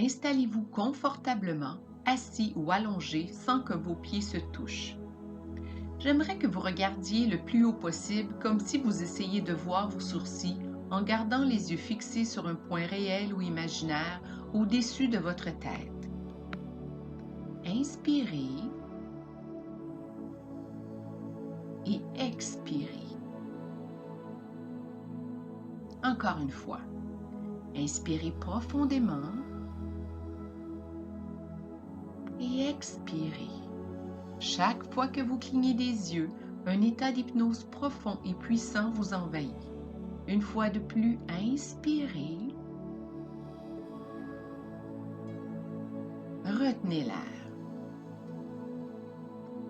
Installez-vous confortablement, assis ou allongé sans que vos pieds se touchent. J'aimerais que vous regardiez le plus haut possible comme si vous essayiez de voir vos sourcils en gardant les yeux fixés sur un point réel ou imaginaire au-dessus de votre tête. Inspirez et expirez. Encore une fois, inspirez profondément et expirez. Chaque fois que vous clignez des yeux, un état d'hypnose profond et puissant vous envahit. Une fois de plus, inspirez. Retenez l'air.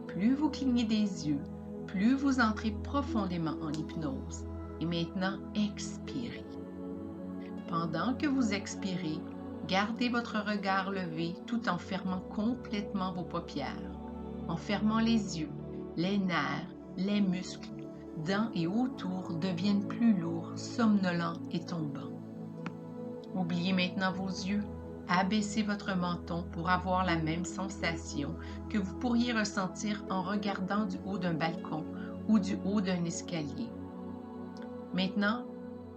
Plus vous clignez des yeux, plus vous entrez profondément en hypnose. Et maintenant, expirez. Pendant que vous expirez, gardez votre regard levé tout en fermant complètement vos paupières, en fermant les yeux, les nerfs, les muscles, dans et autour deviennent plus lourds, somnolents et tombants. Oubliez maintenant vos yeux, abaissez votre menton pour avoir la même sensation que vous pourriez ressentir en regardant du haut d'un balcon ou du haut d'un escalier. Maintenant,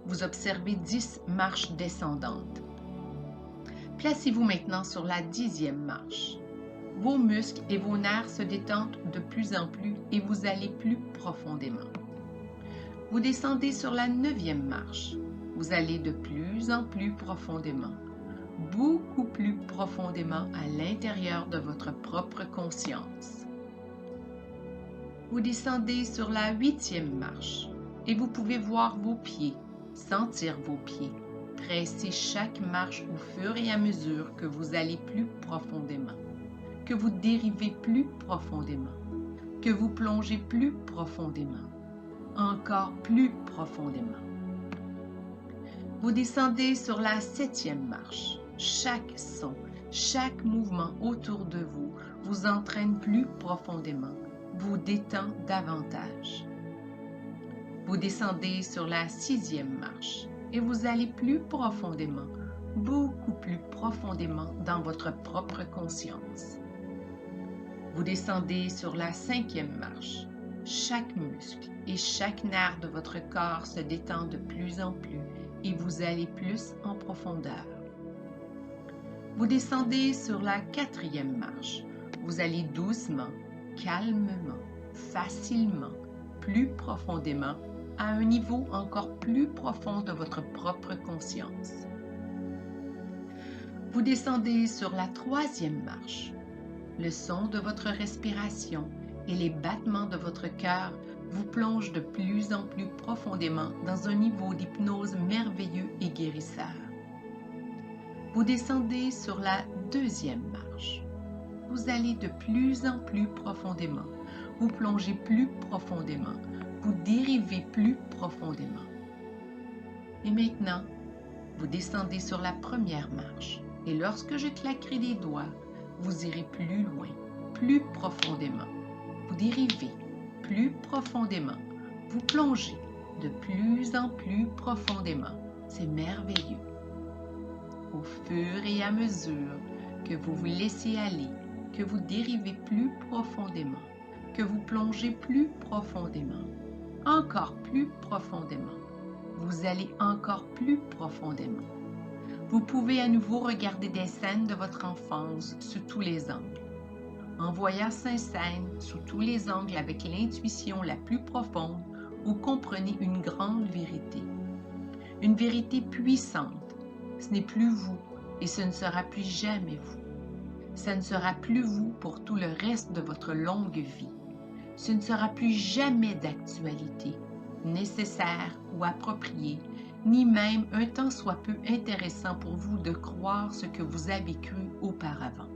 vous observez 10 marches descendantes. Placez-vous maintenant sur la 10e marche. Vos muscles et vos nerfs se détendent de plus en plus et vous allez plus profondément. Vous descendez sur la 9e marche. Vous allez de plus en plus profondément, beaucoup plus profondément à l'intérieur de votre propre conscience. Vous descendez sur la 8e marche et vous pouvez voir vos pieds, sentir vos pieds, presser chaque marche au fur et à mesure que vous allez plus profondément, que vous dérivez plus profondément, que vous plongez plus profondément, encore plus profondément. Vous descendez sur la 7e marche. Chaque son, chaque mouvement autour de vous vous entraîne plus profondément, vous détend davantage. Vous descendez sur la 6e marche et vous allez plus profondément, beaucoup plus profondément dans votre propre conscience. Vous descendez sur la 5e marche. Chaque muscle et chaque nerf de votre corps se détend de plus en plus et vous allez plus en profondeur. Vous descendez sur la 4e marche. Vous allez doucement, calmement, facilement, plus profondément, à un niveau encore plus profond de votre propre conscience. Vous descendez sur la 3e marche. Le son de votre respiration et les battements de votre cœur vous plongent de plus en plus profondément dans un niveau d'hypnose merveilleux et guérisseur. Vous descendez sur la 2e marche. Vous allez de plus en plus profondément, vous plongez plus profondément, vous dérivez plus profondément. Et maintenant, vous descendez sur la 1re marche et lorsque je claquerai des doigts, vous irez plus loin, plus profondément. Vous dérivez plus profondément, vous plongez de plus en plus profondément. C'est merveilleux. Au fur et à mesure que vous vous laissez aller, que vous dérivez plus profondément, que vous plongez plus profondément, encore plus profondément, vous allez encore plus profondément. Vous pouvez à nouveau regarder des scènes de votre enfance sous tous les angles. En voyant ces scènes sous tous les angles avec l'intuition la plus profonde, vous comprenez une grande vérité. Une vérité puissante. Ce n'est plus vous et ce ne sera plus jamais vous. Ça ne sera plus vous pour tout le reste de votre longue vie. Ce ne sera plus jamais d'actualité, nécessaire ou approprié, ni même un tant soit peu intéressant pour vous de croire ce que vous avez cru auparavant.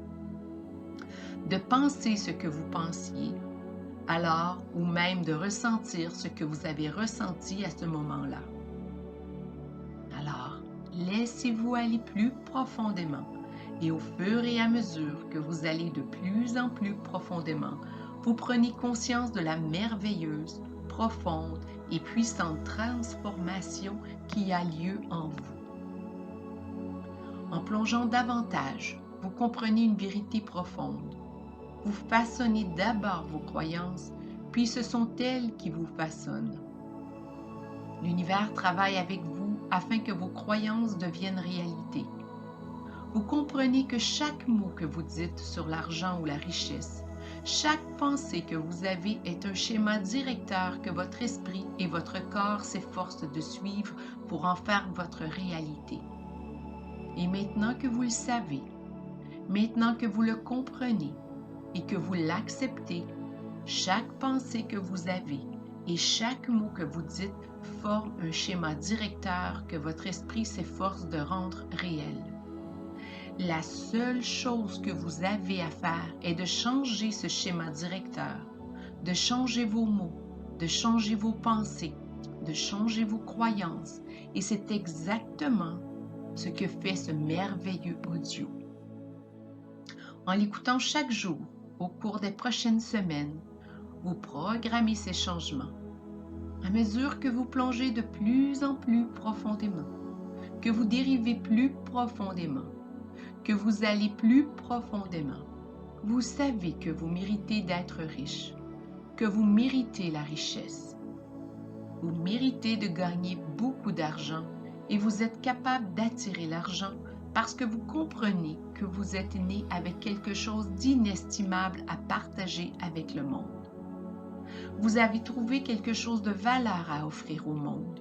De penser ce que vous pensiez, alors, ou même de ressentir ce que vous avez ressenti à ce moment-là. Alors, laissez-vous aller plus profondément et au fur et à mesure que vous allez de plus en plus profondément, vous prenez conscience de la merveilleuse, profonde et puissante transformation qui a lieu en vous. En plongeant davantage, vous comprenez une vérité profonde. Vous façonnez d'abord vos croyances, puis ce sont elles qui vous façonnent. L'univers travaille avec vous afin que vos croyances deviennent réalité. Vous comprenez que chaque mot que vous dites sur l'argent ou la richesse, chaque pensée que vous avez est un schéma directeur que votre esprit et votre corps s'efforcent de suivre pour en faire votre réalité. Et maintenant que vous le savez, maintenant que vous le comprenez et que vous l'acceptez, chaque pensée que vous avez et chaque mot que vous dites forme un schéma directeur que votre esprit s'efforce de rendre réel. La seule chose que vous avez à faire est de changer ce schéma directeur, de changer vos mots, de changer vos pensées, de changer vos croyances. Et c'est exactement ce que fait ce merveilleux audio. En l'écoutant chaque jour, au cours des prochaines semaines, vous programmez ces changements. À mesure que vous plongez de plus en plus profondément, que vous dérivez plus profondément, que vous allez plus profondément, vous savez que vous méritez d'être riche, que vous méritez la richesse. Vous méritez de gagner beaucoup d'argent et vous êtes capable d'attirer l'argent parce que vous comprenez que vous êtes né avec quelque chose d'inestimable à partager avec le monde. Vous avez trouvé quelque chose de valeur à offrir au monde.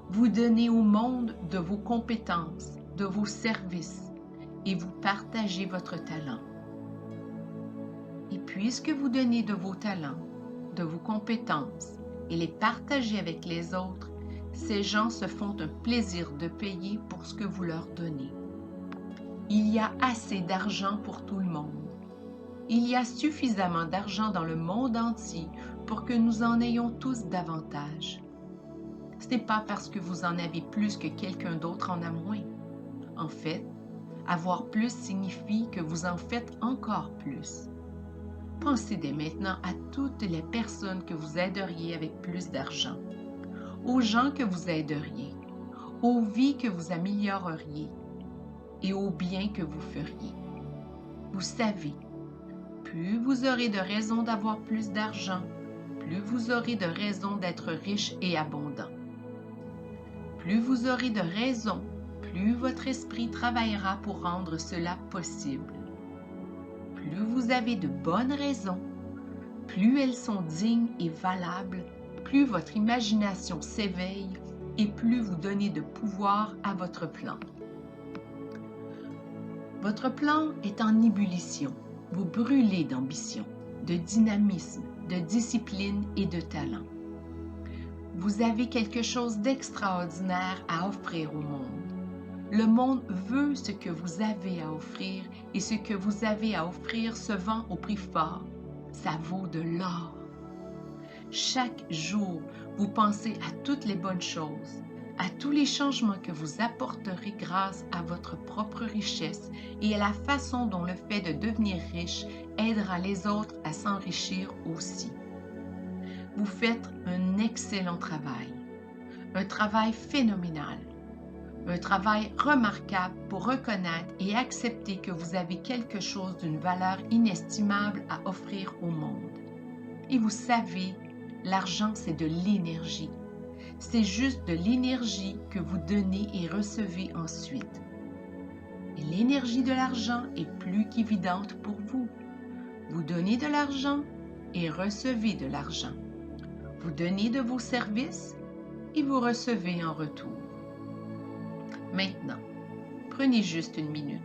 Vous donnez au monde de vos compétences, de vos services, et vous partagez votre talent. Et puisque vous donnez de vos talents, de vos compétences et les partagez avec les autres, ces gens se font un plaisir de payer pour ce que vous leur donnez. Il y a assez d'argent pour tout le monde. Il y a suffisamment d'argent dans le monde entier pour que nous en ayons tous davantage. Ce n'est pas parce que vous en avez plus que quelqu'un d'autre en a moins. En fait, avoir plus signifie que vous en faites encore plus. Pensez dès maintenant à toutes les personnes que vous aideriez avec plus d'argent, aux gens que vous aideriez, aux vies que vous amélioreriez et aux biens que vous feriez. Vous savez, plus vous aurez de raisons d'avoir plus d'argent, plus vous aurez de raisons d'être riche et abondant. Plus vous aurez de raisons, plus votre esprit travaillera pour rendre cela possible. Plus vous avez de bonnes raisons, plus elles sont dignes et valables, plus votre imagination s'éveille et plus vous donnez de pouvoir à votre plan. Votre plan est en ébullition. Vous brûlez d'ambition, de dynamisme, de discipline et de talent. Vous avez quelque chose d'extraordinaire à offrir au monde. Le monde veut ce que vous avez à offrir et ce que vous avez à offrir se vend au prix fort. Ça vaut de l'or. Chaque jour, vous pensez à toutes les bonnes choses, à tous les changements que vous apporterez grâce à votre propre richesse et à la façon dont le fait de devenir riche aidera les autres à s'enrichir aussi. Vous faites un excellent travail, un travail phénoménal. Un travail remarquable pour reconnaître et accepter que vous avez quelque chose d'une valeur inestimable à offrir au monde. Et vous savez, l'argent, c'est de l'énergie. C'est juste de l'énergie que vous donnez et recevez ensuite. Et l'énergie de l'argent est plus qu'évidente pour vous. Vous donnez de l'argent et recevez de l'argent. Vous donnez de vos services et vous recevez en retour. Maintenant, prenez juste une minute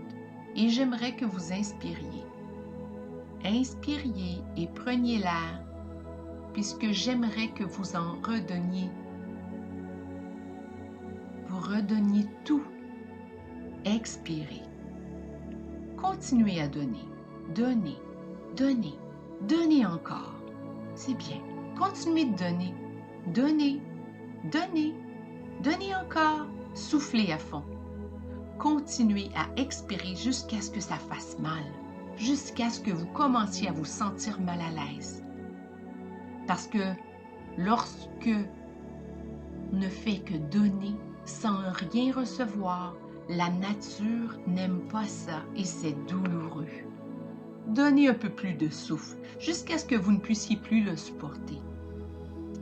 et j'aimerais que vous inspiriez. Inspiriez et preniez l'air puisque j'aimerais que vous en redonniez. Vous redonniez tout. Expirez. Continuez à donner. Donnez, donnez, donnez encore. C'est bien. Continuez de donner. Donnez, donnez, donnez encore. Soufflez à fond. Continuez à expirer jusqu'à ce que ça fasse mal, jusqu'à ce que vous commenciez à vous sentir mal à l'aise. Parce que lorsque on ne fait que donner sans rien recevoir, La nature n'aime pas ça et c'est douloureux. Donnez un peu plus de souffle jusqu'à ce que vous ne puissiez plus le supporter.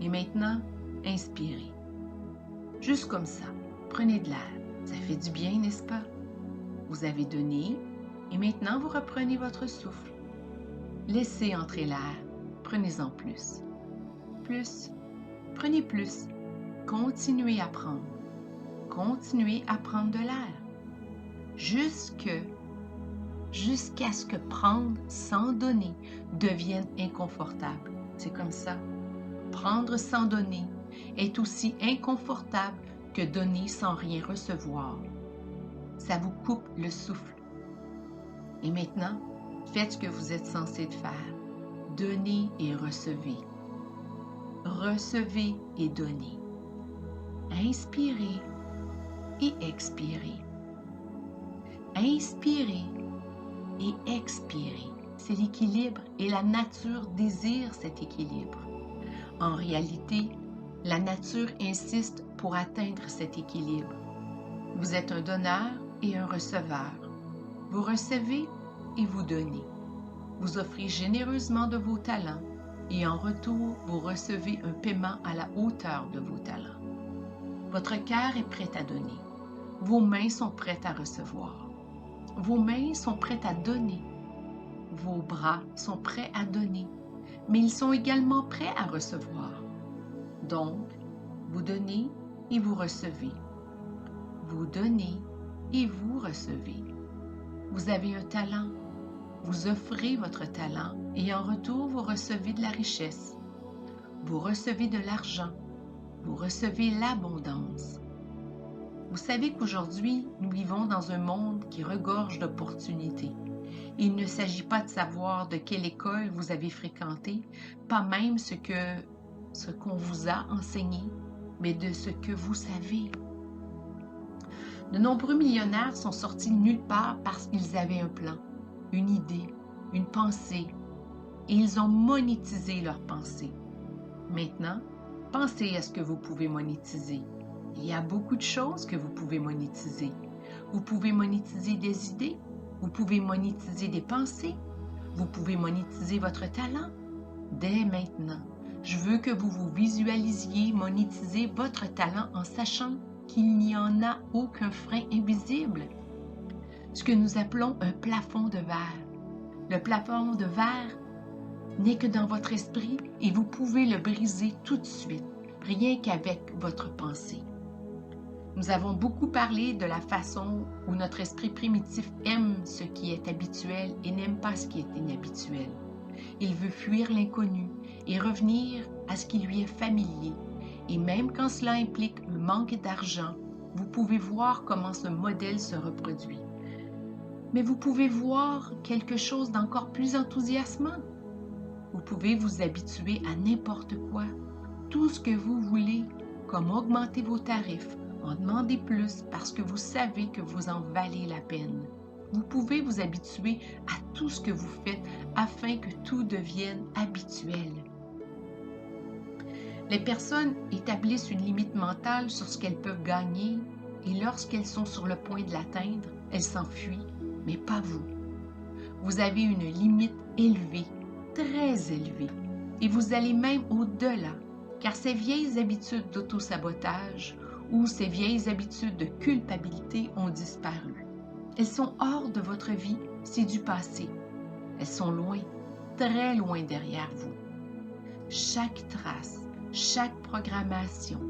Et maintenant, inspirez. Juste comme ça, prenez de l'air. Ça fait du bien, n'est-ce pas? Vous avez donné et maintenant vous reprenez votre souffle. Laissez entrer l'air. Prenez-en plus. Plus. Prenez plus. Continuez à prendre. Continuez à prendre de l'air. Jusqu'à ce que prendre sans donner devienne inconfortable. C'est comme ça. Prendre sans donner est aussi inconfortable que donner sans rien recevoir. Ça vous coupe le souffle. Et maintenant, faites ce que vous êtes censé de faire. Donnez et recevez. Recevez et donnez. Inspirez et expirez. Inspirez et expirez. C'est l'équilibre et la nature désire cet équilibre. En réalité, la nature insiste pour atteindre cet équilibre. Vous êtes un donneur et un receveur. Vous recevez et vous donnez. Vous offrez généreusement de vos talents et en retour, vous recevez un paiement à la hauteur de vos talents. Votre cœur est prêt à donner. Vos mains sont prêtes à recevoir. Vos mains sont prêtes à donner. Vos bras sont prêts à donner, mais ils sont également prêts à recevoir. Donc, vous donnez et vous recevez. Vous donnez et vous recevez. Vous avez un talent. Vous offrez votre talent et en retour, vous recevez de la richesse. Vous recevez de l'argent. Vous recevez l'abondance. Vous savez qu'aujourd'hui, nous vivons dans un monde qui regorge d'opportunités. Il ne s'agit pas de savoir de quelle école vous avez fréquenté, pas même ce qu'on vous a enseigné, mais de ce que vous savez. De nombreux millionnaires sont sortis de nulle part parce qu'ils avaient un plan, une idée, une pensée, et ils ont monétisé leur pensée. Maintenant, pensez à ce que vous pouvez monétiser. Il y a beaucoup de choses que vous pouvez monétiser. Vous pouvez monétiser des idées, vous pouvez monétiser des pensées, vous pouvez monétiser votre talent. Dès maintenant, je veux que vous vous visualisiez monétiser votre talent en sachant qu'il n'y en a aucun frein invisible. Ce que nous appelons un plafond de verre. Le plafond de verre n'est que dans votre esprit et vous pouvez le briser tout de suite, rien qu'avec votre pensée. Nous avons beaucoup parlé de la façon où notre esprit primitif aime ce qui est habituel et n'aime pas ce qui est inhabituel. Il veut fuir l'inconnu et revenir à ce qui lui est familier. Et même quand cela implique un manque d'argent, vous pouvez voir comment ce modèle se reproduit. Mais vous pouvez voir quelque chose d'encore plus enthousiasmant. Vous pouvez vous habituer à n'importe quoi, tout ce que vous voulez, comme augmenter vos tarifs, en demander plus parce que vous savez que vous en valez la peine. Vous pouvez vous habituer à tout ce que vous faites afin que tout devienne habituel. Les personnes établissent une limite mentale sur ce qu'elles peuvent gagner et lorsqu'elles sont sur le point de l'atteindre, elles s'enfuient, mais pas vous. Vous avez une limite élevée, très élevée, et vous allez même au-delà, car ces vieilles habitudes d'auto-sabotage ou ces vieilles habitudes de culpabilité ont disparu. Elles sont hors de votre vie, c'est du passé. Elles sont loin, très loin derrière vous. Chaque trace, chaque programmation,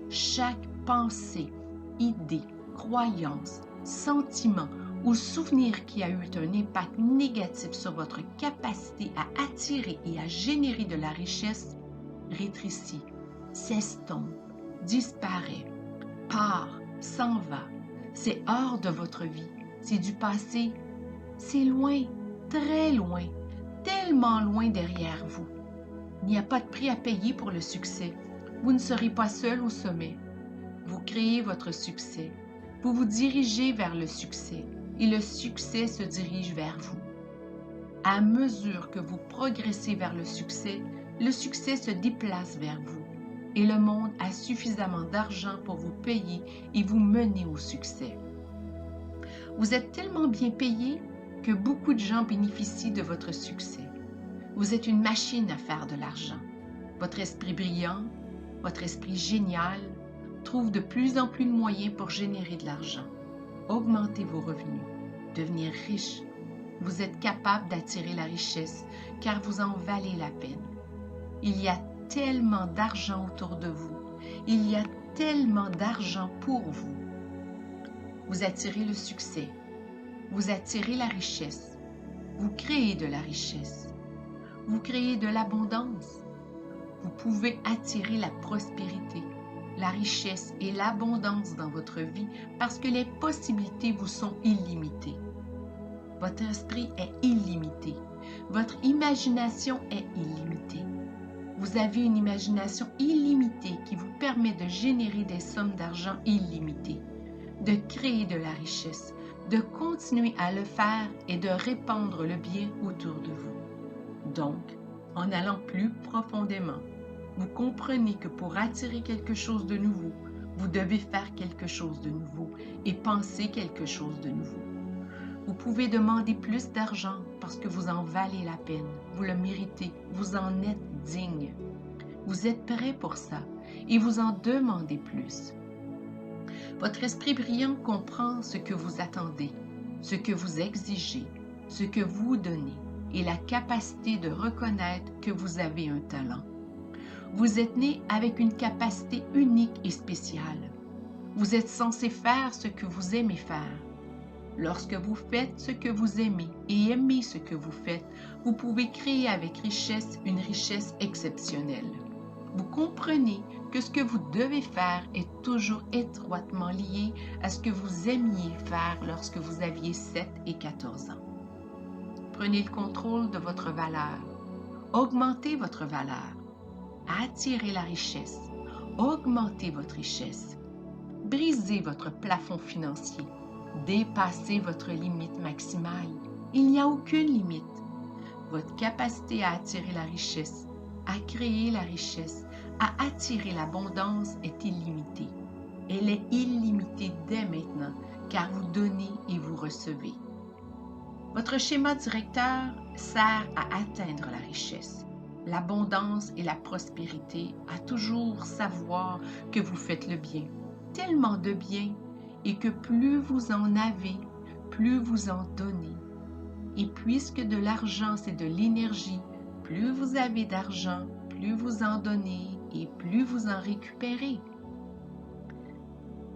chaque pensée, idée, croyance, sentiment ou souvenir qui a eu un impact négatif sur votre capacité à attirer et à générer de la richesse rétrécit, s'estompe, disparaît, part, s'en va. C'est hors de votre vie, c'est du passé, c'est loin, très loin, tellement loin derrière vous. Il n'y a pas de prix à payer pour le succès. Vous ne serez pas seul au sommet. Vous créez votre succès. Vous vous dirigez vers le succès et le succès se dirige vers vous. À mesure que vous progressez vers le succès se déplace vers vous et le monde a suffisamment d'argent pour vous payer et vous mener au succès. Vous êtes tellement bien payé que beaucoup de gens bénéficient de votre succès. Vous êtes une machine à faire de l'argent. Votre esprit brillant, votre esprit génial, trouve de plus en plus de moyens pour générer de l'argent. Augmentez vos revenus, devenir riche. Vous êtes capable d'attirer la richesse car vous en valez la peine. Il y a tellement d'argent autour de vous. Il y a tellement d'argent pour vous. Vous attirez le succès. Vous attirez la richesse. Vous créez de la richesse. Vous créez de l'abondance. Vous pouvez attirer la prospérité, la richesse et l'abondance dans votre vie parce que les possibilités vous sont illimitées. Votre esprit est illimité. Votre imagination est illimitée. Vous avez une imagination illimitée qui vous permet de générer des sommes d'argent illimitées, de créer de la richesse, de continuer à le faire et de répandre le bien autour de vous. Donc, en allant plus profondément, vous comprenez que pour attirer quelque chose de nouveau, vous devez faire quelque chose de nouveau et penser quelque chose de nouveau. Vous pouvez demander plus d'argent parce que vous en valez la peine, vous le méritez, vous en êtes digne. Vous êtes prêt pour ça et vous en demandez plus. Votre esprit brillant comprend ce que vous attendez, ce que vous exigez, ce que vous donnez et la capacité de reconnaître que vous avez un talent. Vous êtes né avec une capacité unique et spéciale. Vous êtes censé faire ce que vous aimez faire. Lorsque vous faites ce que vous aimez et aimez ce que vous faites, vous pouvez créer avec richesse une richesse exceptionnelle. Vous comprenez que ce que vous devez faire est toujours étroitement lié à ce que vous aimiez faire lorsque vous aviez 7 et 14 ans. Prenez le contrôle de votre valeur. Augmentez votre valeur. Attirez la richesse. Augmentez votre richesse. Brisez votre plafond financier. Dépassez votre limite maximale. Il n'y a aucune limite. Votre capacité à attirer la richesse, à créer la richesse, à attirer l'abondance est illimitée. Elle est illimitée dès maintenant, car vous donnez et vous recevez. Votre schéma directeur sert à atteindre la richesse, l'abondance et la prospérité, à toujours savoir que vous faites le bien, tellement de bien, et que plus vous en avez, plus vous en donnez. Et puisque de l'argent, c'est de l'énergie, plus vous avez d'argent, plus vous en donnez et plus vous en récupérez.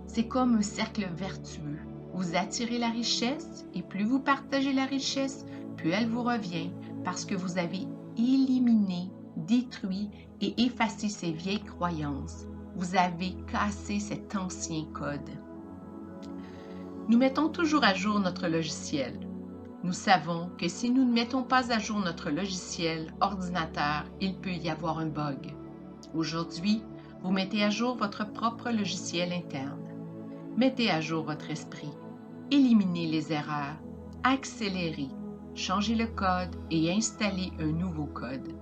C'est comme un cercle vertueux. Vous attirez la richesse et plus vous partagez la richesse, plus elle vous revient parce que vous avez éliminé, détruit et effacé ces vieilles croyances. Vous avez cassé cet ancien code. Nous mettons toujours à jour notre logiciel. Nous savons que si nous ne mettons pas à jour notre logiciel ordinateur, il peut y avoir un bug. Aujourd'hui, vous mettez à jour votre propre logiciel interne. Mettez à jour votre esprit. Éliminez les erreurs. Accélérez. Changez le code et installez un nouveau code.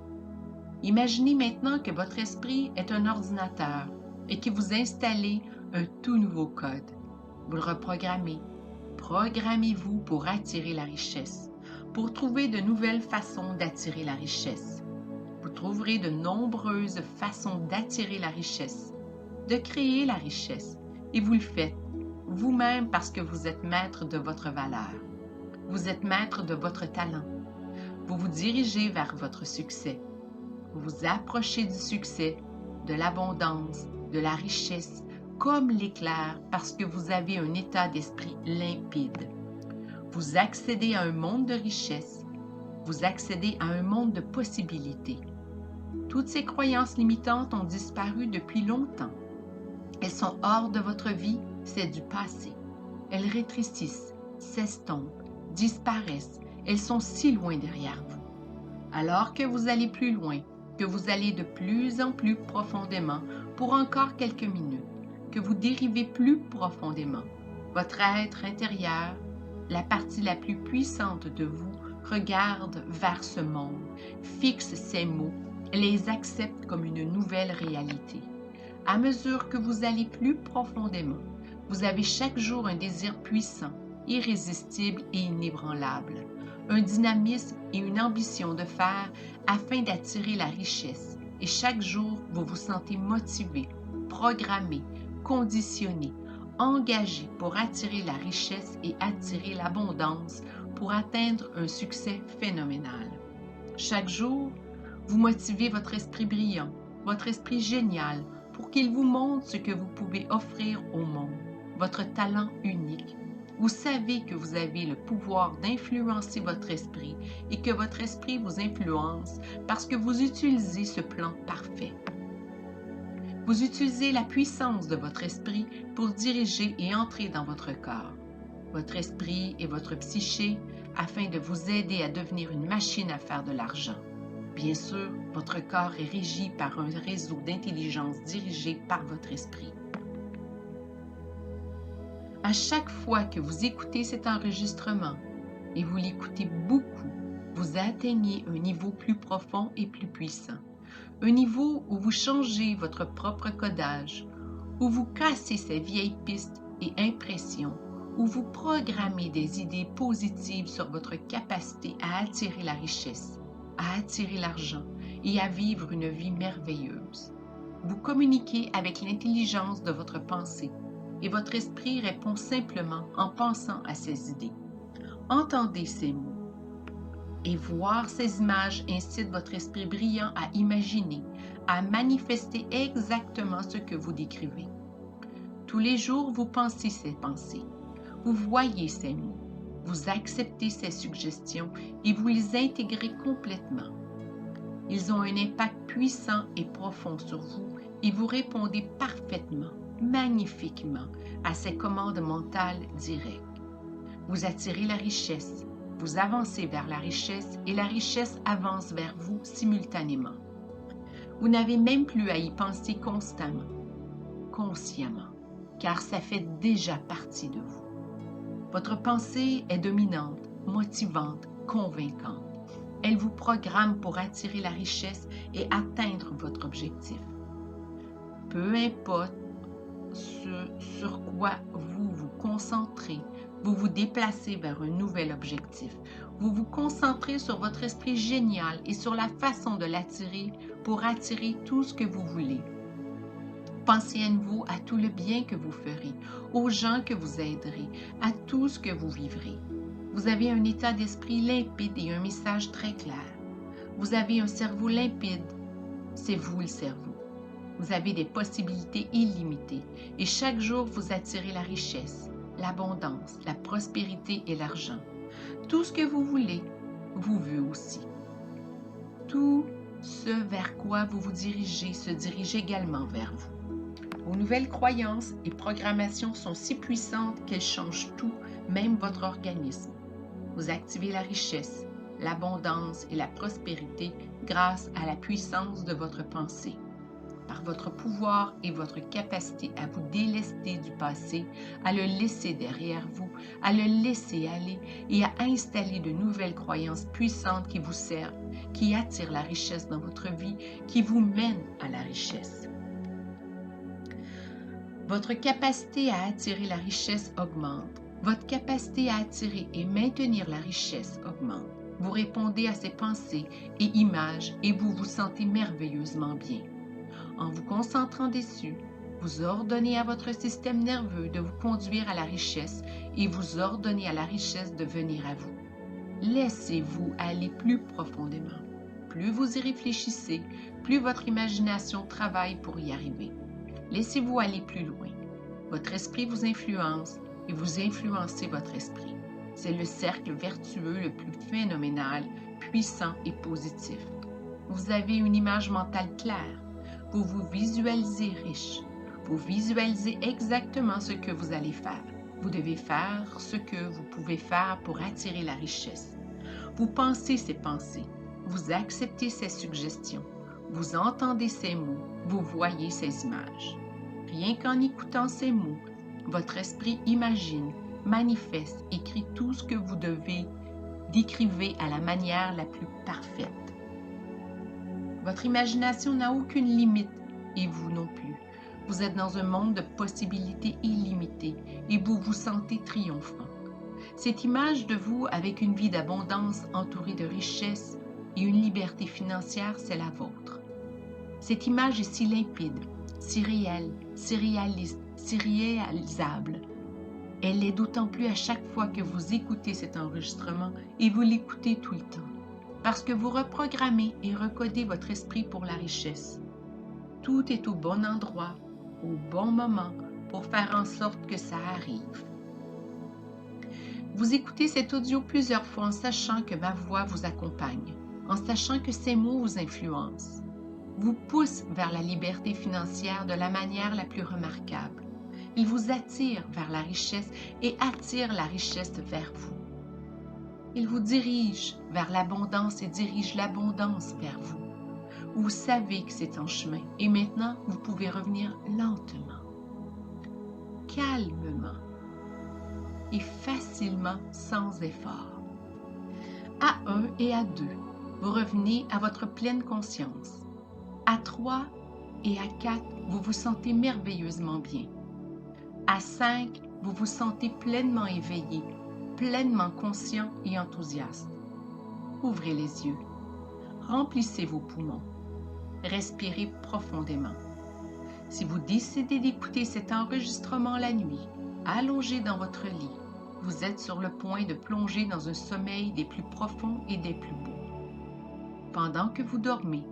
Imaginez maintenant que votre esprit est un ordinateur et que vous installez un tout nouveau code. Vous le reprogrammez. Programmez-vous pour attirer la richesse, pour trouver de nouvelles façons d'attirer la richesse. Vous trouverez de nombreuses façons d'attirer la richesse, de créer la richesse, et vous le faites vous-même parce que vous êtes maître de votre valeur. Vous êtes maître de votre talent. Vous vous dirigez vers votre succès. Vous vous approchez du succès, de l'abondance, de la richesse, comme l'éclair parce que vous avez un état d'esprit limpide. Vous accédez à un monde de richesse. Vous accédez à un monde de possibilités. Toutes ces croyances limitantes ont disparu depuis longtemps. Elles sont hors de votre vie, c'est du passé. Elles rétrécissent, s'estompent, disparaissent. Elles sont si loin derrière vous. Alors que vous allez plus loin, que vous allez de plus en plus profondément pour encore quelques minutes, que vous dérivez plus profondément. Votre être intérieur, la partie la plus puissante de vous, regarde vers ce monde, fixe ces mots, les accepte comme une nouvelle réalité. À mesure que vous allez plus profondément, vous avez chaque jour un désir puissant, irrésistible et inébranlable, un dynamisme et une ambition de faire afin d'attirer la richesse. Et chaque jour, vous vous sentez motivé, programmé, conditionné, engagé pour attirer la richesse et attirer l'abondance pour atteindre un succès phénoménal. Chaque jour, vous motivez votre esprit brillant, votre esprit génial, pour qu'il vous montre ce que vous pouvez offrir au monde, votre talent unique. Vous savez que vous avez le pouvoir d'influencer votre esprit et que votre esprit vous influence parce que vous utilisez ce plan parfait. Vous utilisez la puissance de votre esprit pour diriger et entrer dans votre corps, votre esprit et votre psyché afin de vous aider à devenir une machine à faire de l'argent. Bien sûr, votre corps est régi par un réseau d'intelligence dirigé par votre esprit. À chaque fois que vous écoutez cet enregistrement, et vous l'écoutez beaucoup, vous atteignez un niveau plus profond et plus puissant. Un niveau où vous changez votre propre codage, où vous cassez ces vieilles pistes et impressions, où vous programmez des idées positives sur votre capacité à attirer la richesse, à attirer l'argent et à vivre une vie merveilleuse. Vous communiquez avec l'intelligence de votre pensée et votre esprit répond simplement en pensant à ces idées. Entendez ces mots et voir ces images incite votre esprit brillant à imaginer, à manifester exactement ce que vous décrivez. Tous les jours, vous pensez ces pensées, vous voyez ces mots, vous acceptez ces suggestions et vous les intégrez complètement. Ils ont un impact puissant et profond sur vous et vous répondez parfaitement, magnifiquement à ces commandes mentales directes. Vous attirez la richesse, vous avancez vers la richesse et la richesse avance vers vous simultanément. Vous n'avez même plus à y penser constamment, consciemment, car ça fait déjà partie de vous. Votre pensée est dominante, motivante, convaincante. Elle vous programme pour attirer la richesse et atteindre votre objectif. Peu importe sur quoi vous vous concentrez, vous vous déplacez vers un nouvel objectif. Vous vous concentrez sur votre esprit génial et sur la façon de l'attirer pour attirer tout ce que vous voulez. Pensez à nouveau à tout le bien que vous ferez, aux gens que vous aiderez, à tout ce que vous vivrez. Vous avez un état d'esprit limpide et un message très clair. Vous avez un cerveau limpide, c'est vous le cerveau. Vous avez des possibilités illimitées et chaque jour vous attirez la richesse, l'abondance, la prospérité et l'argent. Tout ce que vous voulez, vous veut aussi. Tout ce vers quoi vous vous dirigez se dirige également vers vous. Vos nouvelles croyances et programmations sont si puissantes qu'elles changent tout, même votre organisme. Vous activez la richesse, l'abondance et la prospérité grâce à la puissance de votre pensée. Par votre pouvoir et votre capacité à vous délester du passé, à le laisser derrière vous, à le laisser aller et à installer de nouvelles croyances puissantes qui vous servent, qui attirent la richesse dans votre vie, qui vous mènent à la richesse. Votre capacité à attirer la richesse augmente. Votre capacité à attirer et maintenir la richesse augmente. Vous répondez à ces pensées et images et vous vous sentez merveilleusement bien. En vous concentrant dessus, vous ordonnez à votre système nerveux de vous conduire à la richesse et vous ordonnez à la richesse de venir à vous. Laissez-vous aller plus profondément. Plus vous y réfléchissez, plus votre imagination travaille pour y arriver. Laissez-vous aller plus loin. Votre esprit vous influence et vous influencez votre esprit. C'est le cercle vertueux le plus phénoménal, puissant et positif. Vous avez une image mentale claire. Vous vous visualisez riche. Vous visualisez exactement ce que vous allez faire. Vous devez faire ce que vous pouvez faire pour attirer la richesse. Vous pensez ces pensées. Vous acceptez ces suggestions. Vous entendez ces mots. Vous voyez ces images. Rien qu'en écoutant ces mots, votre esprit imagine, manifeste, écrit tout ce que vous devez, décrivez à la manière la plus parfaite. Votre imagination n'a aucune limite et vous non plus. Vous êtes dans un monde de possibilités illimitées et vous vous sentez triomphant. Cette image de vous avec une vie d'abondance entourée de richesses et une liberté financière, c'est la vôtre. Cette image est si limpide, si réelle, si réaliste, si réalisable. Elle l'est d'autant plus à chaque fois que vous écoutez cet enregistrement et vous l'écoutez tout le temps, parce que vous reprogrammez et recodez votre esprit pour la richesse. Tout est au bon endroit, au bon moment, pour faire en sorte que ça arrive. Vous écoutez cet audio plusieurs fois en sachant que ma voix vous accompagne, en sachant que ces mots vous influencent, vous poussent vers la liberté financière de la manière la plus remarquable. Ils vous attirent vers la richesse et attirent la richesse vers vous. Ils vous dirigent vers l'abondance et dirigent l'abondance vers vous. Vous savez que c'est en chemin et maintenant vous pouvez revenir lentement, calmement et facilement sans effort. À 1 et à 2, vous revenez à votre pleine conscience. À 3 et à 4, vous vous sentez merveilleusement bien. À 5, vous vous sentez pleinement éveillé, pleinement conscient et enthousiaste. Ouvrez les yeux. Remplissez vos poumons. Respirez profondément. Si vous décidez d'écouter cet enregistrement la nuit, allongé dans votre lit, vous êtes sur le point de plonger dans un sommeil des plus profonds et des plus beaux. Pendant que vous dormez,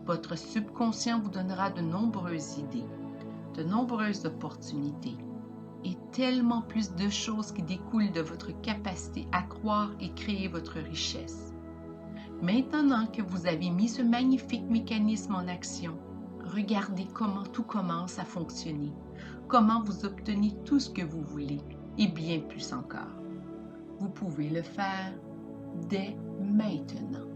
votre subconscient vous donnera de nombreuses idées, de nombreuses opportunités et tellement plus de choses qui découlent de votre capacité à croire et créer votre richesse. Maintenant que vous avez mis ce magnifique mécanisme en action, regardez comment tout commence à fonctionner, comment vous obtenez tout ce que vous voulez et bien plus encore. Vous pouvez le faire dès maintenant.